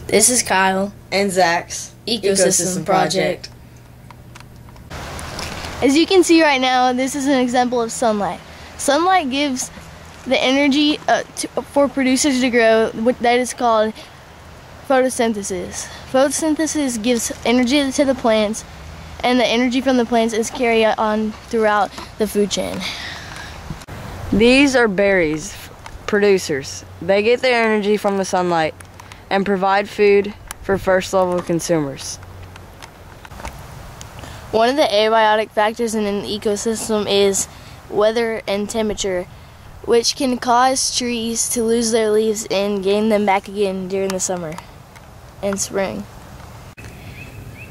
This is Kyle and Zach's Ecosystem Project. As you can see right now, this is an example of sunlight. Sunlight gives the energy for producers to grow. That is called photosynthesis. Photosynthesis gives energy to the plants, and the energy from the plants is carried on throughout the food chain. These are berries, producers. They get their energy from the sunlight and provide food for first level consumers. One of the abiotic factors in an ecosystem is weather and temperature, which can cause trees to lose their leaves and gain them back again during the summer and spring.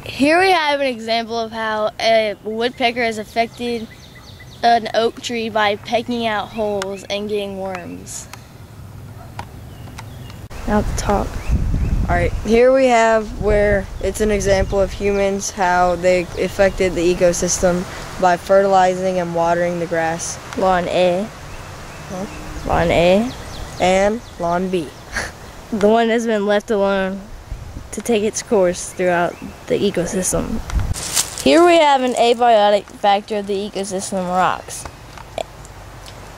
Here we have an example of how a woodpecker has affected an oak tree by pecking out holes and getting worms. Now the top. Alright, here we have where it's an example of humans, how they affected the ecosystem by fertilizing and watering the grass. Lawn A. Lawn A. And lawn B. The one that's been left alone to take its course throughout the ecosystem. Here we have an abiotic factor of the ecosystem, rocks.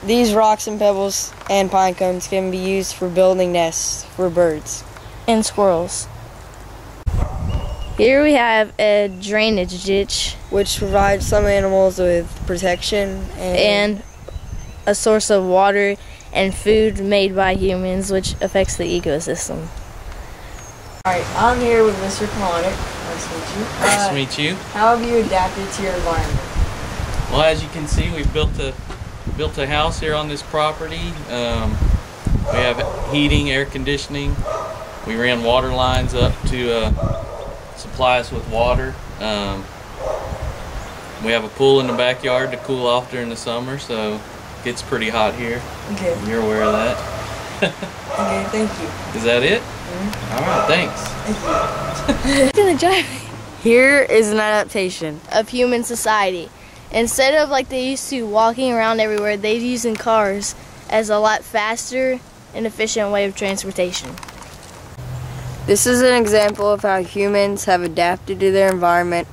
These rocks and pebbles and pine cones can be used for building nests for birds and squirrels. Here we have a drainage ditch, which provides some animals with protection and a source of water and food made by humans, which affects the ecosystem. Alright, I'm here with Mr. Kalanick. Nice to meet you. Nice to meet you. How have you adapted to your environment? Well, as you can see, we've built a house here on this property. We have heating, air conditioning. We ran water lines up to supply us with water. We have a pool in the backyard to cool off during the summer, so it gets pretty hot here. Okay. You're aware of that. Okay, thank you. Is that it? Mm-hmm. All right, thanks. Here is an adaptation of human society. Instead of like they used to walking around everywhere, they're using cars as a lot faster and efficient way of transportation. This is an example of how humans have adapted to their environment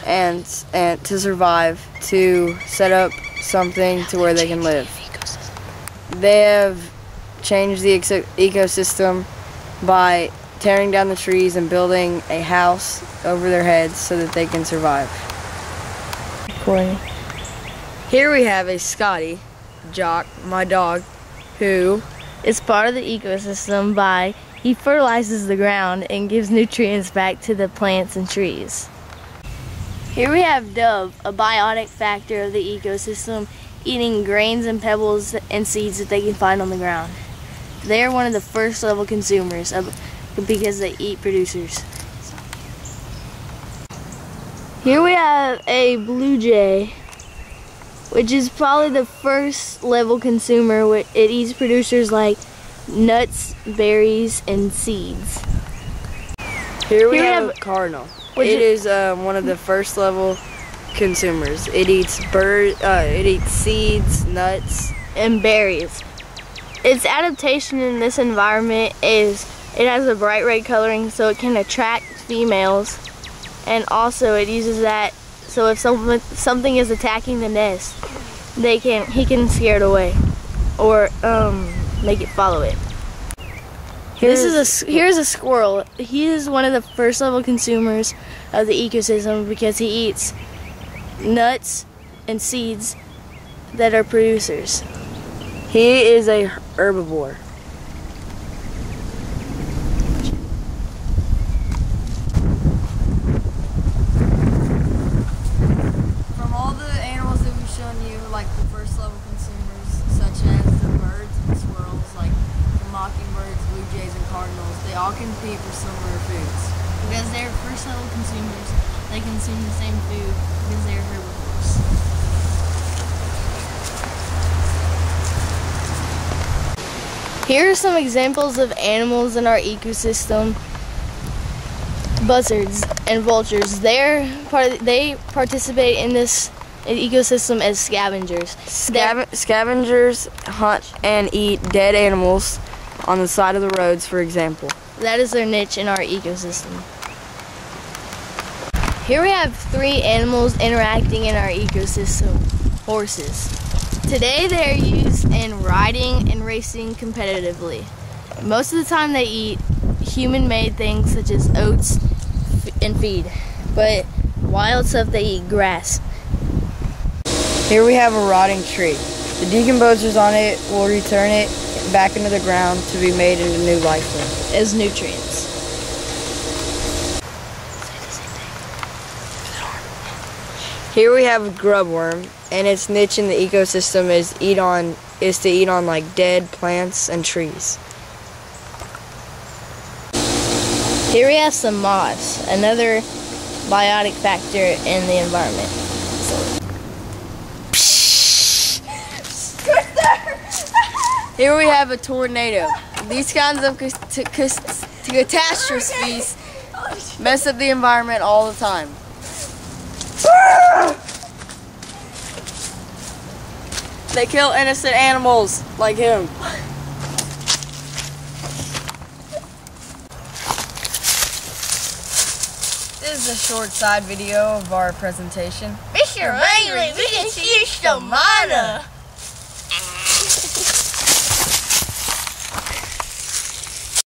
and to survive, to set up something to where they can live. They have changed the ecosystem by tearing down the trees and building a house over their heads so that they can survive. Here we have a Scotty, Jock, my dog, who is part of the ecosystem by he fertilizes the ground and gives nutrients back to the plants and trees. Here we have Dove, a biotic factor of the ecosystem, eating grains and pebbles and seeds that they can find on the ground. They are one of the first level consumers because they eat producers. Here we have a blue jay, which is probably the first level consumer. It eats producers like nuts, berries, and seeds. Here we have a cardinal. It is one of the first level consumers. It eats it eats seeds, nuts, and berries. Its adaptation in this environment is it has a bright red coloring, so it can attract females, and also it uses that so if something is attacking the nest, he can scare it away or make it follow it. Here's a squirrel. He is one of the first level consumers of the ecosystem because he eats nuts and seeds that are producers. He is a herbivore. From all the animals that we've shown you, like the first level consumers, such as the birds and squirrels, like the mockingbirds, blue jays, and cardinals, they all compete for similar foods. Because they're first level consumers, they consume the same food because they're herbivores. Here are some examples of animals in our ecosystem. Buzzards and vultures. They participate in this ecosystem as scavengers. Scavengers hunt and eat dead animals on the side of the roads, for example. That is their niche in our ecosystem. Here we have 3 animals interacting in our ecosystem. Horses. Today they are used in riding and racing competitively. Most of the time they eat human-made things such as oats and feed, but wild stuff they eat grass. Here we have a rotting tree. The decomposers on it will return it back into the ground to be made into new life form. As nutrients. Here we have a grub worm, and its niche in the ecosystem is to eat on like dead plants and trees. Here we have some moths, another biotic factor in the environment. Here we have a tornado. These kinds of catastrophes mess up the environment all the time. They kill innocent animals like him. This is a short side video of our presentation. Mr. Langley, we can see your stomata.